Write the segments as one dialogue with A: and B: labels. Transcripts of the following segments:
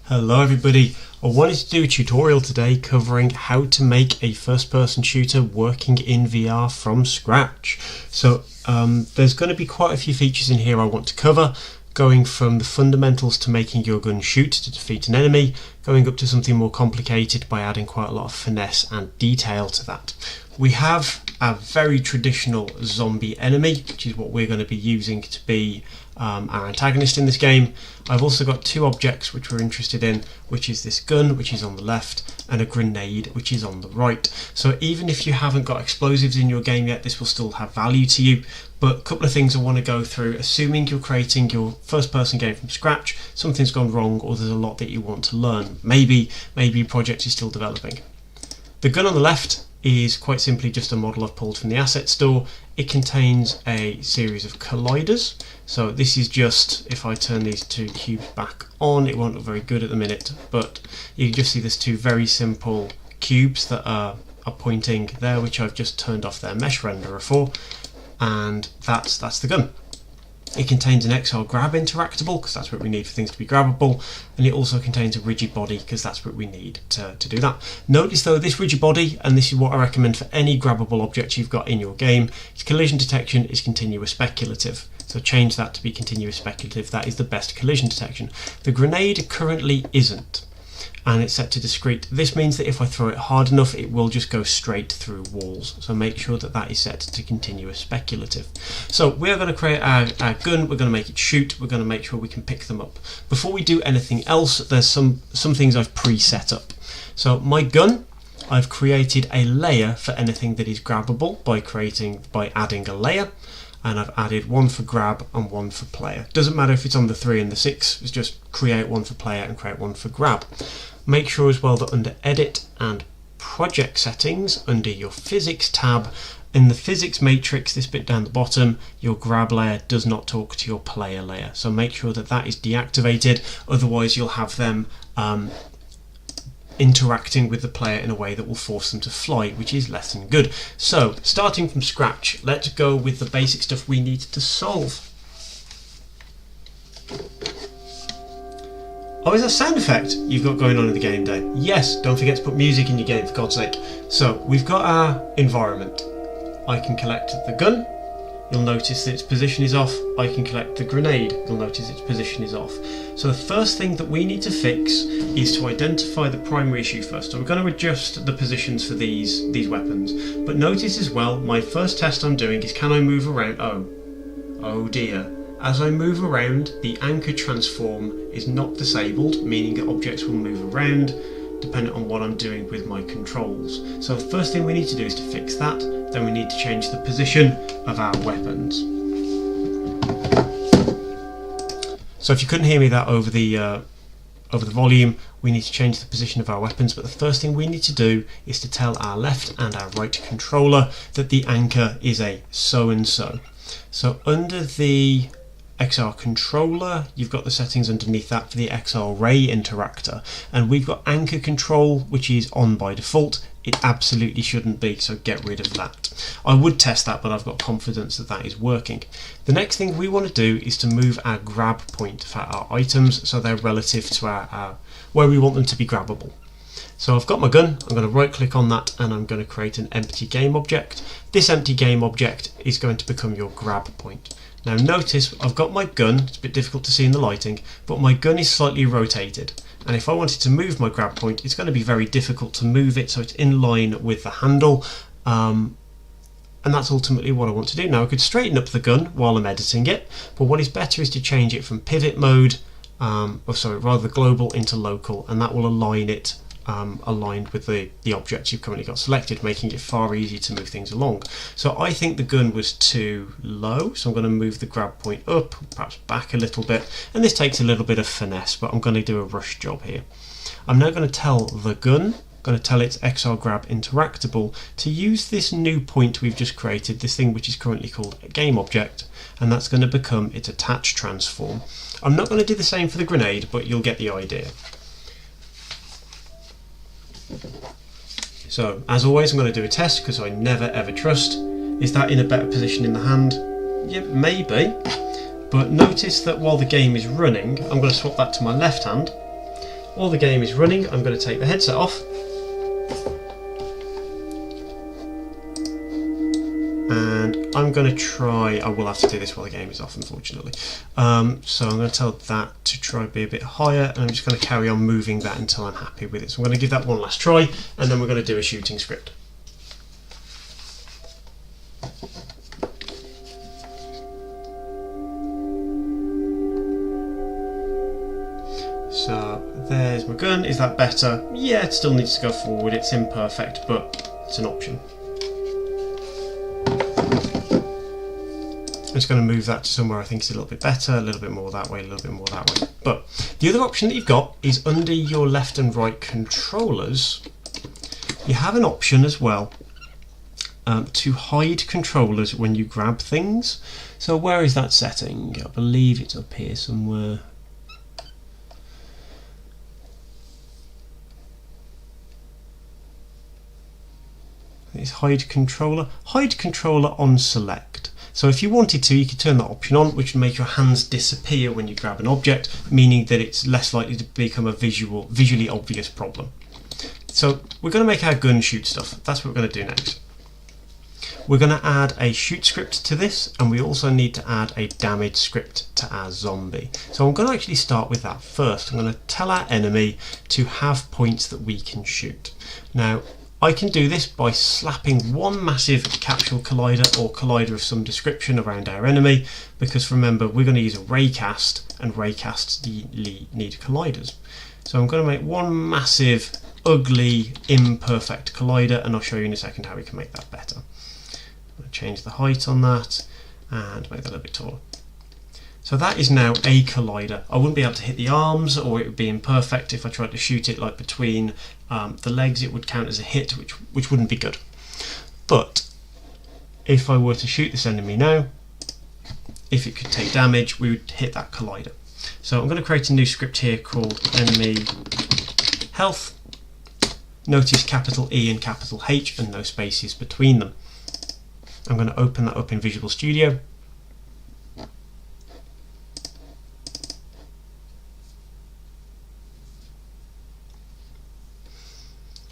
A: Hello everybody, I wanted to do a tutorial today covering how to make a first-person shooter working in VR from scratch. So there's going to be quite a few features in here I want to cover, going from the fundamentals to making your gun shoot to defeat an enemy, going up to something more complicated by adding quite a lot of finesse and detail to that. We have a very traditional zombie enemy, which is what we're going to be using to be our antagonist in this game. I've also got two objects which we're interested in, which is this gun, which is on the left, and a grenade, which is on the right. So even if you haven't got explosives in your game yet, this will still have value to you. But a couple of things I want to go through, assuming you're creating your first person game from scratch, something's gone wrong or there's a lot that you want to learn. Maybe your project is still developing. The gun on the left is quite simply just a model I've pulled from the asset store. It contains a series of colliders. So this is just, if I turn these two cubes back on, it won't look very good at the minute, but you can just see there's two very simple cubes that are pointing there, which I've just turned off their mesh renderer for, and that's the gun. It contains an XR grab interactable, because that's what we need for things to be grabbable, and it also contains a rigid body, because that's what we need to do that. Notice though, this rigid body, and this is what I recommend for any grabbable object you've got in your game, its collision detection is continuous speculative. So change that to be continuous speculative, that is the best collision detection. The grenade currently isn't, and it's set to discrete. This means that if I throw it hard enough, it will just go straight through walls. So make sure that that is set to continuous speculative. So we're going to create our gun, we're going to make it shoot, we're going to make sure we can pick them up. Before we do anything else, there's some things I've pre-set up. So my gun, I've created a layer for anything that is grabbable by adding a layer. And I've added one for grab and one for player. Doesn't matter if it's on the 3 and the 6, it's just create one for player and create one for grab. Make sure as well that under edit and project settings, under your physics tab, in the physics matrix, this bit down the bottom, your grab layer does not talk to your player layer. So make sure that that is deactivated, otherwise you'll have them interacting with the player in a way that will force them to fly, which is less than good. So, starting from scratch, let's go with the basic stuff we need to solve. Oh, is that a sound effect you've got going on in the game day? Yes, don't forget to put music in your game, for God's sake. So, we've got our environment. I can collect the gun. You'll notice that its position is off. I can collect the grenade. You'll notice its position is off. So the first thing that we need to fix is to identify the primary issue first. So we're going to adjust the positions for these weapons. But notice as well, my first test I'm doing is, can I move around? Oh dear. As I move around, the anchor transform is not disabled, meaning that objects will move around depending on what I'm doing with my controls. So the first thing we need to do is to fix that. Then we need to change the position of our weapons. So if you couldn't hear me that over the volume, we need to change the position of our weapons, but the first thing we need to do is to tell our left and our right controller that the anchor is a so-and-so. So under the XR controller, you've got the settings underneath that for the XR ray interactor, and we've got anchor control, which is on by default. It absolutely shouldn't be, so get rid of that. I would test that, but I've got confidence that that is working. The next thing we want to do is to move our grab point for our items so they're relative to our where we want them to be grabbable. So I've got my gun, I'm going to right click on that and I'm going to create an empty game object. This empty game object is going to become your grab point. Now notice I've got my gun, it's a bit difficult to see in the lighting, but my gun is slightly rotated. And if I wanted to move my grab point, it's going to be very difficult to move it so it's in line with the handle. And that's ultimately what I want to do. Now I could straighten up the gun while I'm editing it, but what is better is to change it from pivot mode, rather global into local, and that will align it aligned with the object you've currently got selected, making it far easier to move things along. So I think the gun was too low, so I'm going to move the grab point up, perhaps back a little bit, and this takes a little bit of finesse, but I'm going to do a rush job here. I'm now going to tell the gun, going to tell its XR grab interactable to use this new point we've just created, this thing which is currently called a game object, and that's going to become its attach transform. I'm not going to do the same for the grenade, but you'll get the idea. So as always, I'm going to do a test because I never ever trust. Is that in a better position in the hand? Yeah, maybe. But notice that while the game is running, I'm going to swap that to my left hand, while the game is running, I'm going to take the headset off. And I'm going to try, I will have to do this while the game is off, unfortunately. So I'm going to tell that to try be a bit higher, and I'm just going to carry on moving that until I'm happy with it. So I'm going to give that one last try, and then we're going to do a shooting script. So there's my gun. Is that better? Yeah, it still needs to go forward. It's imperfect, but it's an option. I'm just going to move that to somewhere I think is a little bit better, a little bit more that way, a little bit more that way. But the other option that you've got is under your left and right controllers, you have an option as well to hide controllers when you grab things. So where is that setting? I believe it's up here somewhere. It's hide controller. Hide controller on select. So if you wanted to, you could turn that option on, which would make your hands disappear when you grab an object, meaning that it's less likely to become a visually obvious problem. So we're going to make our gun shoot stuff. That's what we're going to do next. We're going to add a shoot script to this, and we also need to add a damage script to our zombie. So I'm going to actually start with that first. I'm going to tell our enemy to have points that we can shoot. Now, I can do this by slapping one massive capsule collider or collider of some description around our enemy, because remember, we're going to use a raycast, and raycasts need colliders. So I'm going to make one massive, ugly, imperfect collider, and I'll show you in a second how we can make that better. I'm going to change the height on that and make that a little bit taller. So that is now a collider. I wouldn't be able to hit the arms, or it would be imperfect. If I tried to shoot it like between the legs, it would count as a hit, which wouldn't be good. But if I were to shoot this enemy now, if it could take damage, we would hit that collider. So I'm going to create a new script here called enemy health. Notice capital E and capital H and no spaces between them. I'm going to open that up in Visual Studio.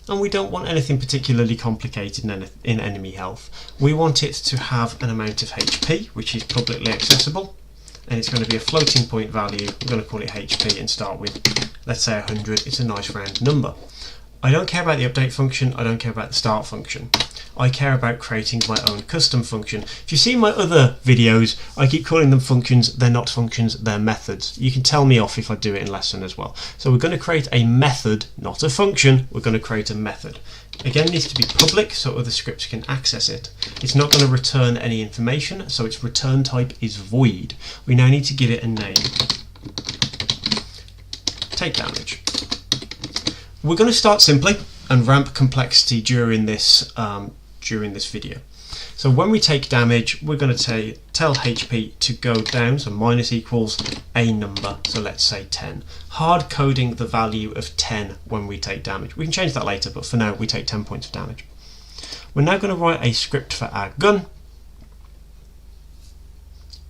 A: And we don't want anything particularly complicated in enemy health. We want it to have an amount of HP, which is publicly accessible, and it's going to be a floating point value. We're going to call it HP and start with, let's say 100. It's a nice round number. I don't care about the update function, I don't care about the start function. I care about creating my own custom function. If you see my other videos, I keep calling them functions. They're not functions, they're methods. You can tell me off if I do it in lesson as well. So we're going to create a method, not a function. We're going to create a method. Again, it needs to be public so other scripts can access it. It's not going to return any information, so its return type is void. We now need to give it a name. Take damage. We're going to start simply and ramp complexity during this video. So when we take damage, we're going to tell HP to go down, so minus equals a number, so let's say 10. Hard coding the value of 10 when we take damage. We can change that later, but for now we take 10 points of damage. We're now going to write a script for our gun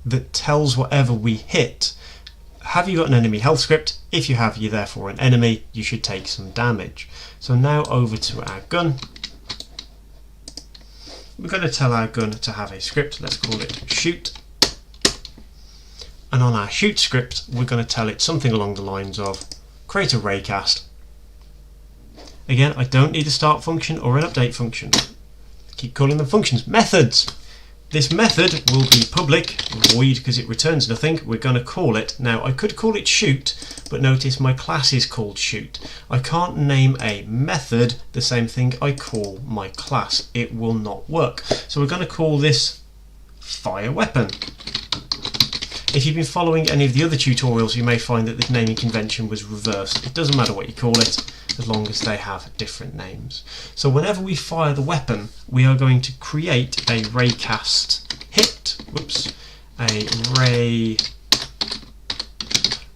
A: that tells whatever we hit. Have you got an enemy health script? If you have, you're therefore an enemy, you should take some damage. So now over to our gun. We're going to tell our gun to have a script, let's call it shoot. And on our shoot script, we're going to tell it something along the lines of create a raycast. Again, I don't need a start function or an update function. Keep calling them functions. Methods. This method will be public, void because it returns nothing. We're going to call it, now I could call it shoot, but notice my class is called shoot. I can't name a method the same thing I call my class. It will not work. So we're going to call this fire weapon. If you've been following any of the other tutorials, you may find that this naming convention was reversed. It doesn't matter what you call it, as long as they have different names. So whenever we fire the weapon, we are going to create a raycast hit. Whoops, a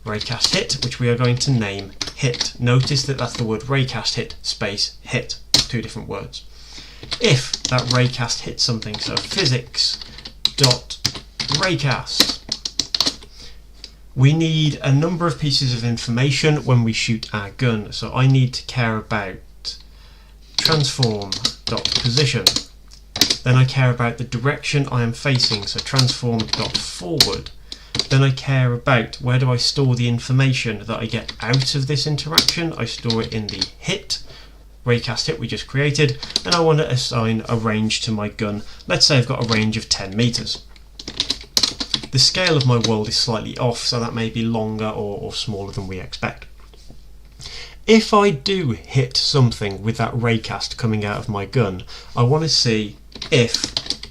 A: raycast hit, which we are going to name hit. Notice that that's the word raycast hit space hit, two different words. If that raycast hits something, so physics dot raycast. we need a number of pieces of information when we shoot our gun. So I need to care about transform.position. Then I care about the direction I am facing, so transform.forward. Then I care about where do I store the information that I get out of this interaction. I store it in the hit, raycast hit we just created, and I want to assign a range to my gun. Let's say I've got a range of 10 meters. The scale of my world is slightly off, so that may be longer or smaller than we expect. If I do hit something with that raycast coming out of my gun, I want to see if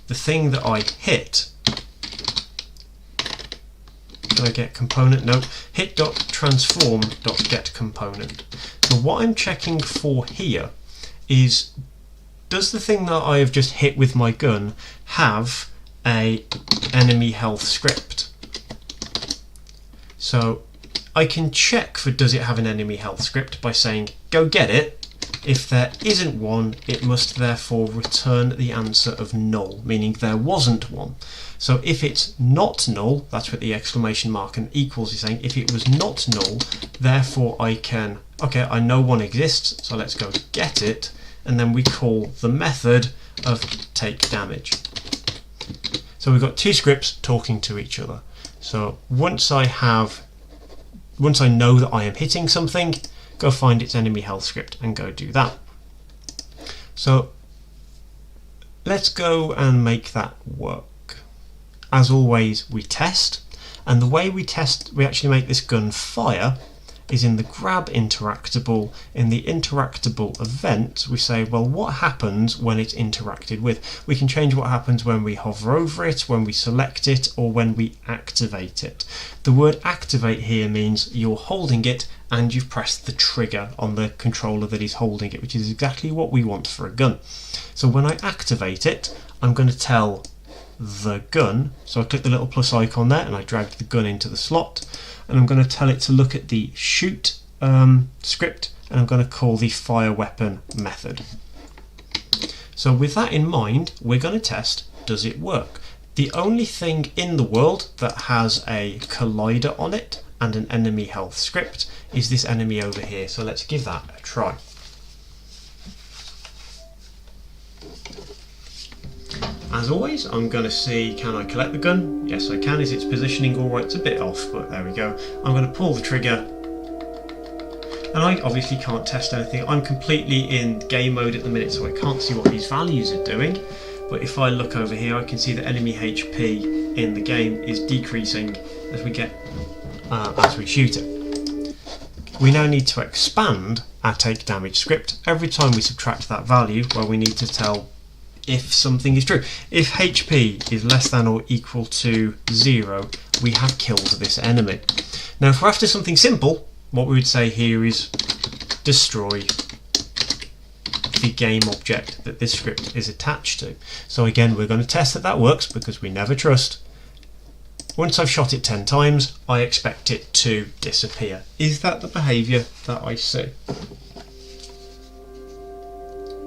A: the thing that I hit, can I get component? No, hit.transform.getComponent. So what I'm checking for here is, does the thing that I have just hit with my gun have a enemy health script? So I can check for does it have an enemy health script by saying go get it. If there isn't one, it must therefore return the answer of null, meaning there wasn't one. So if it's not null, that's what the exclamation mark and equals is saying. If it was not null, therefore I can, okay, I know one exists, so let's go get it, and then we call the method of take damage. So we've got two scripts talking to each other. So once I know that I am hitting something, go find its enemy health script and go do that. So let's go and make that work. As always, we test, and the way we test, we actually make this gun fire is in the grab interactable. In the interactable event, we say, well, what happens when it's interacted with? We can change what happens when we hover over it, when we select it, or when we activate it. The word activate here means you're holding it and you've pressed the trigger on the controller that is holding it, which is exactly what we want for a gun. So when I activate it, I'm going to tell the gun, so I click the little plus icon there and I drag the gun into the slot, and I'm going to tell it to look at the shoot script, and I'm going to call the fire weapon method. So with that in mind, we're going to test, does it work? The only thing in the world that has a collider on it and an enemy health script is this enemy over here, so let's give that a try. As always, I'm going to see, can I collect the gun? Yes, I can. Is its positioning alright? It's a bit off, but there we go. I'm going to pull the trigger, and I obviously can't test anything. I'm completely in game mode at the minute, so I can't see what these values are doing. But if I look over here, I can see that enemy HP in the game is decreasing as we shoot it. We now need to expand our take damage script. Every time we subtract that value, well, we need to tell if something is true. If HP is less than or equal to 0, we have killed this enemy. Now if we're after something simple, what we would say here is destroy the game object that this script is attached to. So again, we're going to test that that works because we never trust. Once I've shot it 10 times, I expect it to disappear. Is that the behaviour that I see?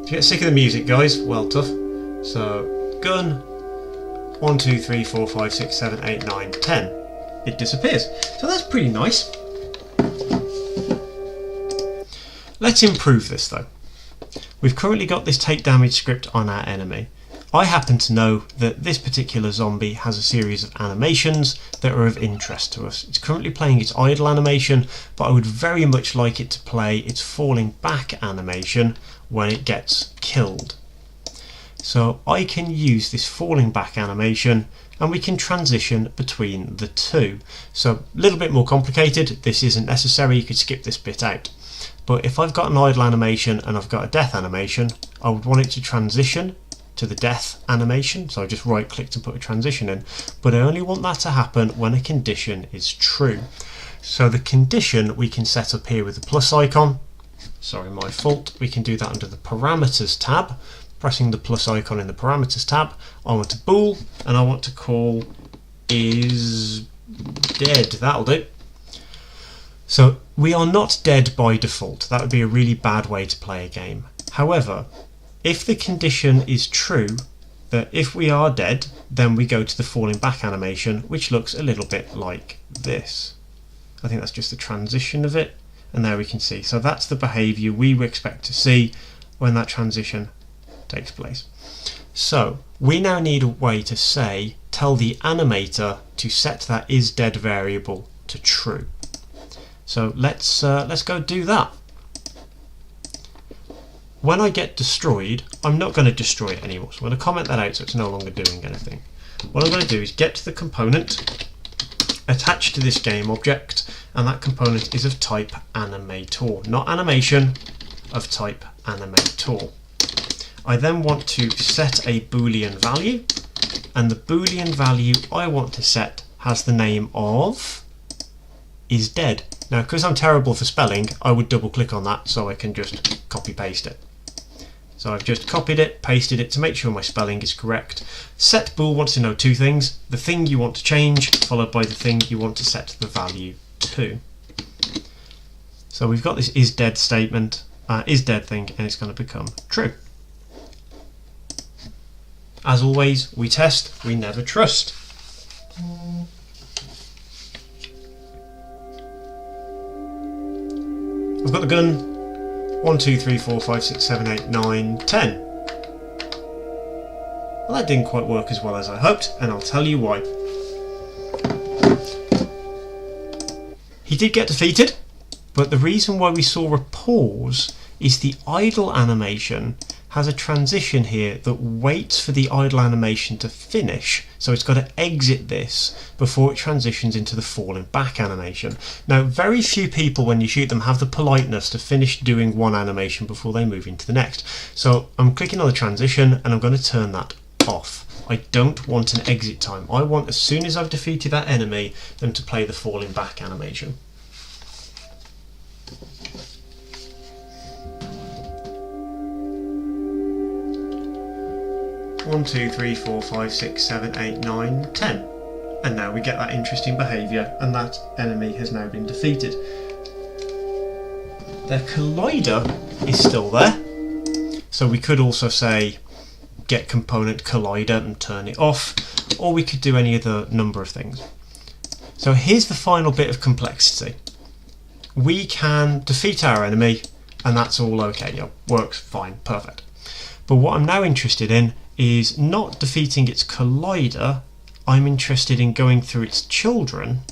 A: If you get sick of the music, guys, well, tough. So, gun, 1, 2, 3, 4, 5, 6, 7, 8, 9, 10. It disappears. So that's pretty nice. Let's improve this though. We've currently got this take damage script on our enemy. I happen to know that this particular zombie has a series of animations that are of interest to us. It's currently playing its idle animation, but I would very much like it to play its falling back animation when it gets killed. So I can use this falling back animation and we can transition between the two. So a little bit more complicated, this isn't necessary, you could skip this bit out. But if I've got an idle animation and I've got a death animation, I would want it to transition to the death animation, so I just right clicked and put a transition in, but I only want that to happen when a condition is true. So the condition we can set up here with the plus icon. Sorry, my fault. We can do that under the parameters tab. Pressing the plus icon in the parameters tab, I want a bool and I want to call is dead. That'll do. So we are not dead by default. That would be a really bad way to play a game. However, if the condition is true, that if we are dead, then we go to the falling back animation, which looks a little bit like this. I think that's just the transition of it, and there we can see. So that's the behavior we would expect to see when that transition takes place. So we now need a way to say, tell the animator to set that isDead variable to true. So let's go do that. When I get destroyed, I'm not going to destroy it anymore, so I'm going to comment that out so it's no longer doing anything. What I'm going to do is get to the component attached to this game object, and that component is of type animator, not animation, of type animator. I then want to set a boolean value, and the boolean value I want to set has the name of isDead. Now, because I'm terrible for spelling, I would double click on that so I can just copy paste it. So I've just copied it, pasted it to make sure my spelling is correct. Set bool wants to know two things: the thing you want to change, followed by the thing you want to set the value to. So we've got this isDead statement, isDead thing, and it's going to become true. As always, we test, we never trust. I've got the gun. 1, 2, 3, 4, 5, 6, 7, 8, 9, 10. Well, that didn't quite work as well as I hoped, and I'll tell you why. He did get defeated, but the reason why we saw a pause is the idle animation has a transition here that waits for the idle animation to finish, so it's got to exit this before it transitions into the falling back animation. Now, very few people when you shoot them have the politeness to finish doing one animation before they move into the next. So I'm clicking on the transition and I'm going to turn that off. I don't want an exit time. I want, as soon as I've defeated that enemy, them to play the falling back animation. One, 2, 3, 4, 5, 6, 7, 8, 9, 10. And now we get that interesting behaviour, and that enemy has now been defeated. Their collider is still there, so we could also say get component collider and turn it off, or we could do any other number of things. So here's the final bit of complexity. We can defeat our enemy, and that's all okay. Yeah, works fine, perfect. But what I'm now interested in is not defeating its collider. I'm interested in going through its children,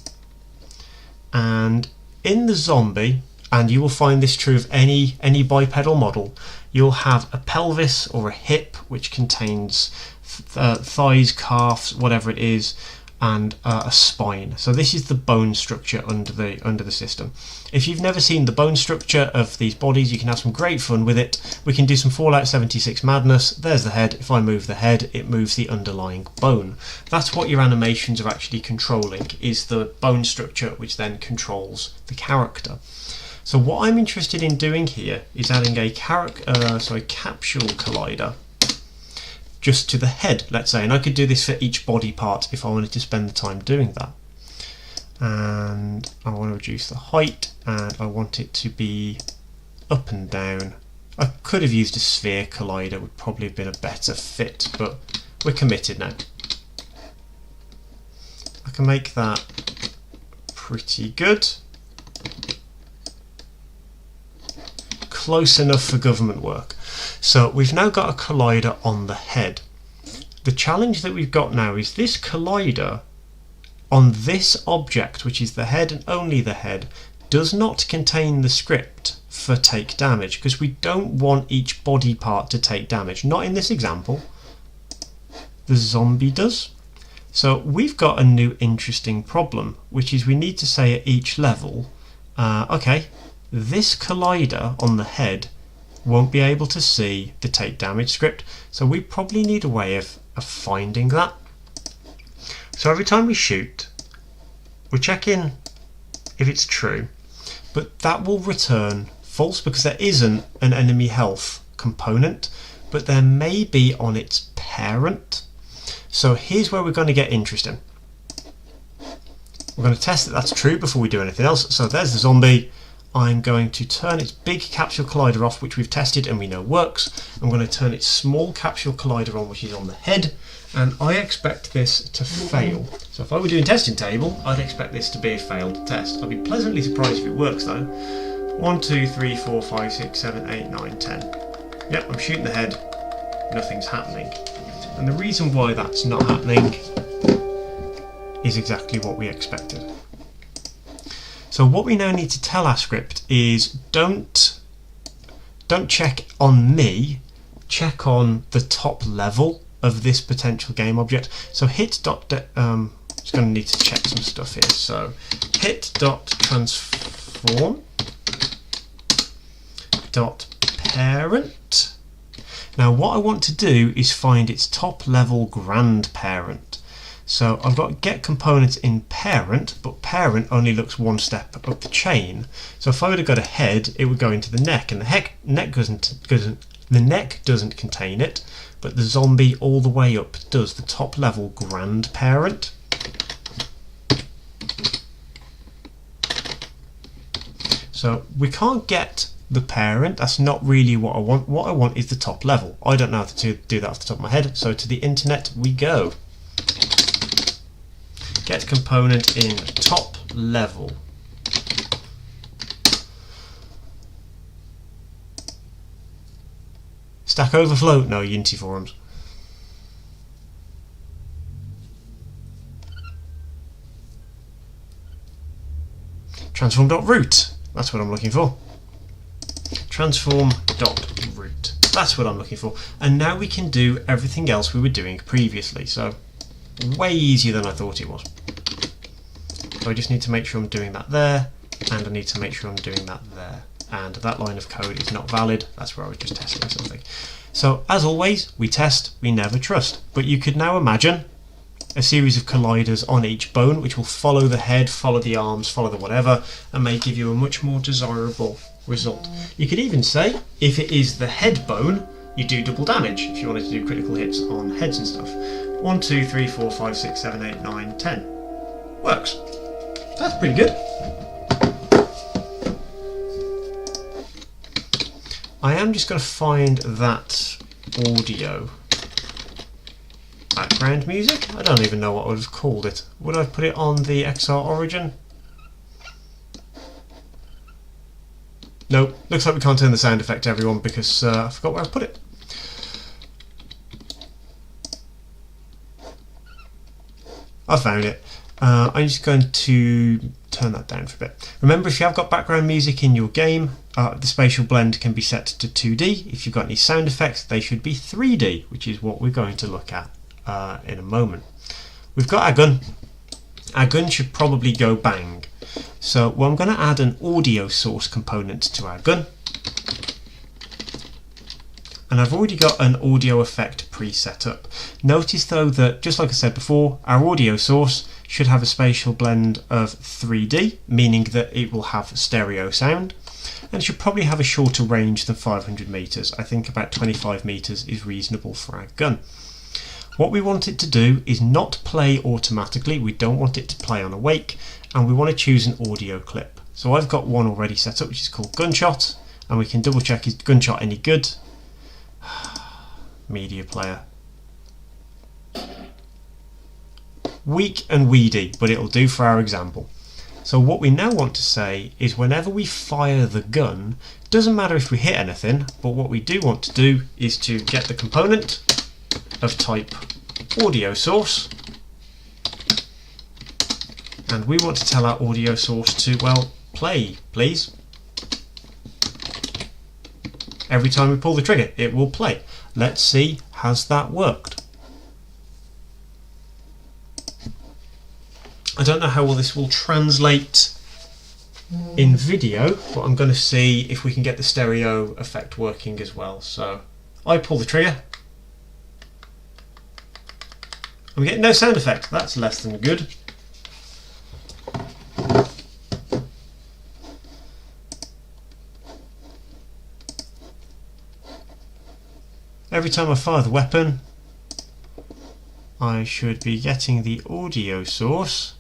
A: and in the zombie, and you will find this true of any bipedal model, you'll have a pelvis or a hip which contains thighs, calves, whatever it is, and a spine. So this is the bone structure under the system. If you've never seen the bone structure of these bodies, you can have some great fun with it. We can do some Fallout 76 madness. There's the head. If I move the head, it moves the underlying bone. That's what your animations are actually controlling, is the bone structure, which then controls the character. So what I'm interested in doing here is adding a capsule collider just to the head, let's say, and I could do this for each body part if I wanted to spend the time doing that. And I want to reduce the height, and I want it to be up and down. I could have used a sphere collider, would probably have been a better fit, but we're committed now. I can make that pretty good. Close enough for government work. So we've now got a collider on the head. The challenge that we've got now is this collider on this object, which is the head and only the head, does not contain the script for take damage, because we don't want each body part to take damage. Not in this example. The zombie does. So we've got a new interesting problem, which is we need to say at each level, okay, this collider on the head won't be able to see the take damage script, so we probably need a way of finding that. So every time we shoot, we're checking if it's true, but that will return false because there isn't an enemy health component, but there may be on its parent. So here's where we're going to get interesting. We're going to test that that's true before we do anything else. So there's the zombie. I'm going to turn its big capsule collider off, which we've tested and we know works. I'm going to turn its small capsule collider on, which is on the head, and I expect this to fail. So if I were doing testing table, I'd expect this to be a failed test. I'd be pleasantly surprised if it works though. 1, 2, 3, 4, 5, 6, 7, 8, 9, 10. Yep, I'm shooting the head, nothing's happening. And the reason why that's not happening is exactly what we expected. So what we now need to tell our script is don't check on me, check on the top level of this potential game object. So hit dot just going to need to check some stuff here. So hit dot transform dot parent. Now what I want to do is find its top level grandparent. So I've got get components in parent, but parent only looks one step up the chain. So if I would have got a head, it would go into the neck, and the neck doesn't contain it, but the zombie all the way up does. The top level grandparent. So we can't get the parent. That's not really what I want. What I want is the top level. I don't know how to do that off the top of my head. So to the internet we go. Get component in top level. Stack Overflow? No, Unity forums. Transform.root. That's what I'm looking for. Transform.root. That's what I'm looking for. And now we can do everything else we were doing previously. So way easier than I thought it was. So I just need to make sure I'm doing that there, and I need to make sure I'm doing that there. And that line of code is not valid. That's where I was just testing something. So as always, we test, we never trust. But you could now imagine a series of colliders on each bone, which will follow the head, follow the arms, follow the whatever, and may give you a much more desirable result. You could even say, if it is the head bone, you do double damage, if you wanted to do critical hits on heads and stuff. 1, 2, 3, 4, 5, 6, 7, 8, 9, 10. Works. That's pretty good. I am just going to find that audio. Background music? I don't even know what I would have called it. Would I have put it on the XR Origin? Nope. Looks like we can't turn the sound effect to everyone because I forgot where I put it. I found it. I'm just going to turn that down for a bit. Remember, if you have got background music in your game, the spatial blend can be set to 2D. If you've got any sound effects, they should be 3D, which is what we're going to look at in a moment. We've got our gun. Our gun should probably go bang. So well, I'm going to add an audio source component to our gun. And I've already got an audio effect preset up. Notice though that, just like I said before, our audio source should have a spatial blend of 3D, meaning that it will have stereo sound, and it should probably have a shorter range than 500 meters. I think about 25 meters is reasonable for our gun. What we want it to do is not play automatically. We don't want it to play on awake, and we want to choose an audio clip. So I've got one already set up, which is called Gunshot, and we can double check, is Gunshot any good? Media player. Weak and weedy, but it'll do for our example. So what we now want to say is whenever we fire the gun, doesn't matter if we hit anything, but what we do want to do is to get the component of type audio source, and we want to tell our audio source to, well, play please. Every time we pull the trigger it will play. Let's see, has that worked? I don't know how well this will translate in video, but I'm going to see if we can get the stereo effect working as well. So I pull the trigger. I'm getting no sound effect. That's less than good. Every time I fire the weapon, I should be getting the audio source,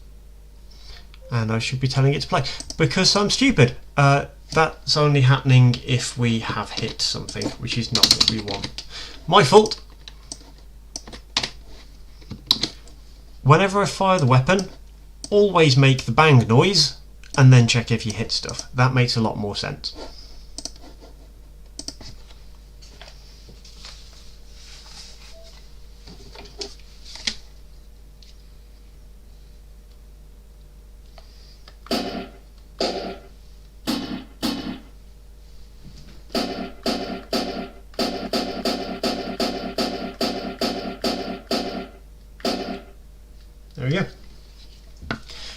A: and I should be telling it to play. Because I'm stupid. That's only happening if we have hit something, which is not what we want. My fault. Whenever I fire the weapon, always make the bang noise and then check if you hit stuff. That makes a lot more sense. There we go.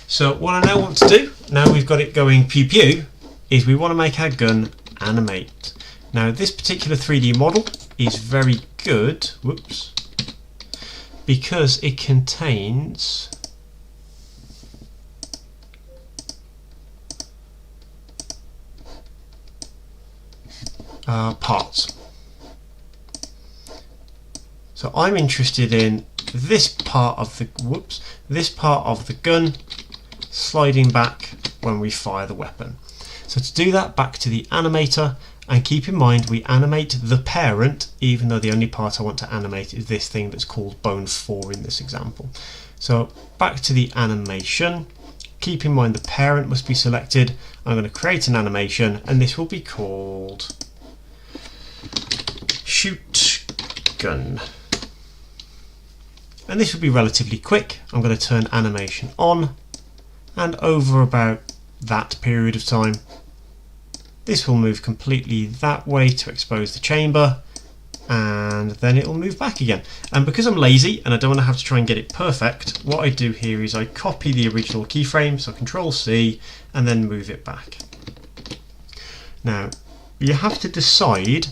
A: So what I now want to do, now we've got it going pew pew, is we want to make our gun animate. Now this particular 3D model is very good, whoops, because it contains parts. So I'm interested in this part of the gun sliding back when we fire the weapon. So to do that, back to the animator, and keep in mind we animate the parent, even though the only part I want to animate is this thing that's called bone 4 in this example. So back to the animation, keep in mind the parent must be selected. I'm going to create an animation, and this will be called shoot gun. And this will be relatively quick. I'm going to turn animation on, and over about that period of time this will move completely that way to expose the chamber, and then it will move back again. And because I'm lazy and I don't want to have to try and get it perfect, what I do here is I copy the original keyframe, so Control C, and then move it back. Now you have to decide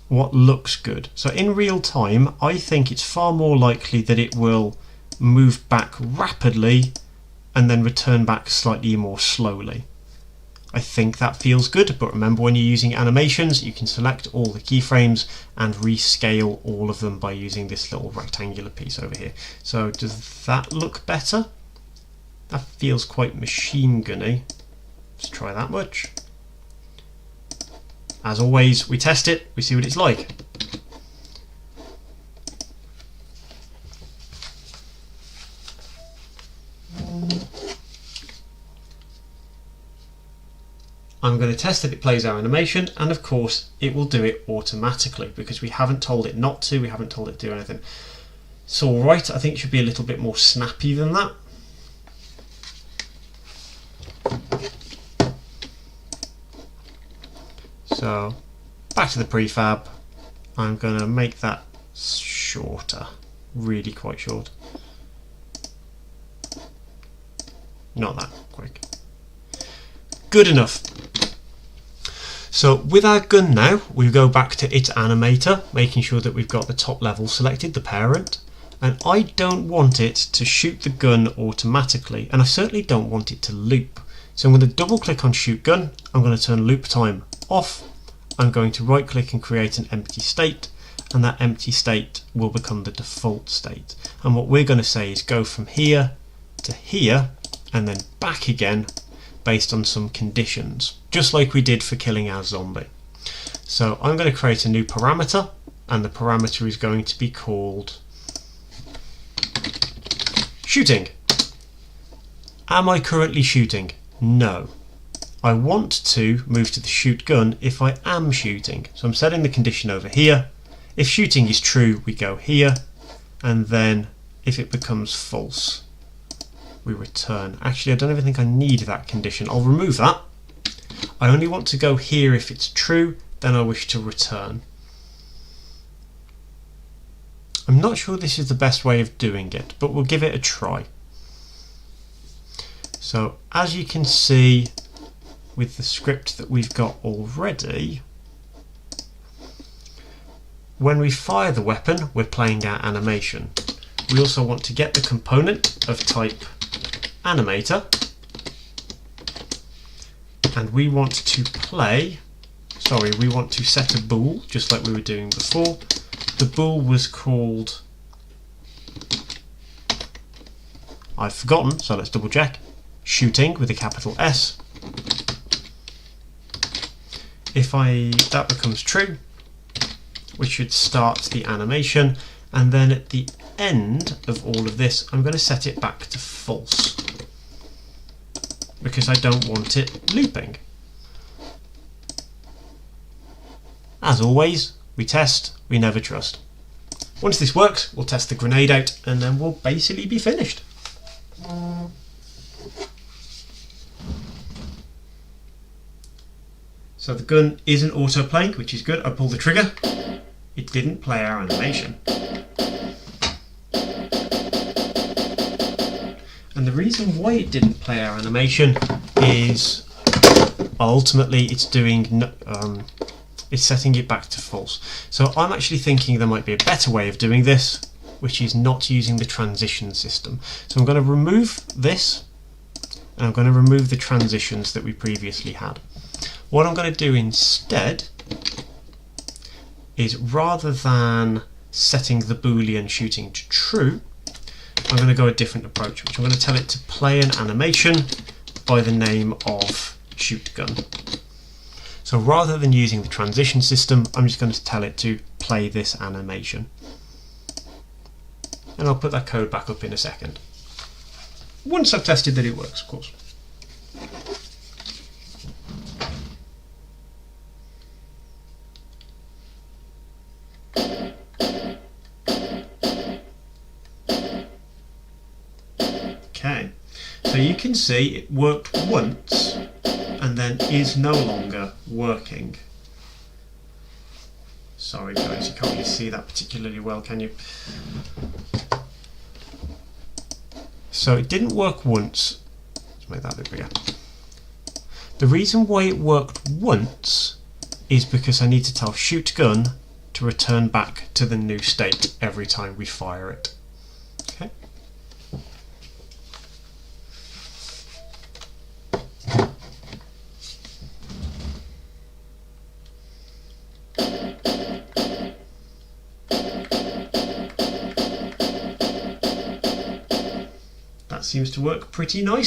A: what looks good. So in real time I think it's far more likely that it will move back rapidly and then return back slightly more slowly. I think that feels good, but remember when you're using animations you can select all the keyframes and rescale all of them by using this little rectangular piece over here. So does that look better? That feels quite machine gunny. Let's try that much. As always, we test it, we see what it's like. I'm going to test that it plays our animation, and of course it will do it automatically because we haven't told it not to, we haven't told it to do anything. It's alright, I think it should be a little bit more snappy than that. So back to the prefab, I'm going to make that shorter, really quite short. Not that quick. Good enough. So with our gun now, we go back to its animator, making sure that we've got the top level selected, the parent, and I don't want it to shoot the gun automatically, and I certainly don't want it to loop. So I'm going to double click on shoot gun, I'm going to turn loop time off, I'm going to right click and create an empty state, and that empty state will become the default state. And what we're going to say is go from here to here and then back again based on some conditions, just like we did for killing our zombie. So I'm going to create a new parameter, and the parameter is going to be called shooting. Am I currently shooting? No. I want to move to the shoot gun if I am shooting. So I'm setting the condition over here. If shooting is true, we go here, and then if it becomes false, we return. Actually, I don't even think I need that condition. I'll remove that. I only want to go here if it's true, then I wish to return. I'm not sure this is the best way of doing it, but we'll give it a try. So as you can see with the script that we've got already, when we fire the weapon, we're playing our animation. We also want to get the component of type animator, and we want to we want to set a bool just like we were doing before. The bool was called, I've forgotten, so let's double check, shooting with a capital S. if that becomes true, we should start the animation, and then at the end of all of this I'm going to set it back to false because I don't want it looping. As always, we test, we never trust. Once this works, we'll test the grenade out and then we'll basically be finished. So the gun isn't auto-playing, which is good. I pulled the trigger. It didn't play our animation. And the reason why it didn't play our animation is ultimately it's setting it back to false. So I'm actually thinking there might be a better way of doing this, which is not using the transition system. So I'm going to remove this, and I'm going to remove the transitions that we previously had. What I'm going to do instead is, rather than setting the Boolean shooting to true, I'm going to go a different approach, which I'm going to tell it to play an animation by the name of shoot gun. So rather than using the transition system, I'm just going to tell it to play this animation. And I'll put that code back up in a second. Once I've tested that it works, of course. Okay, so you can see it worked once and then is no longer working. Sorry guys, you can't really see that particularly well, can you? So it didn't work once. Let's make that a bit bigger. The reason why it worked once is because I need to tell shoot gun to return back to the new state every time we fire it. Okay. That seems to work pretty nicely.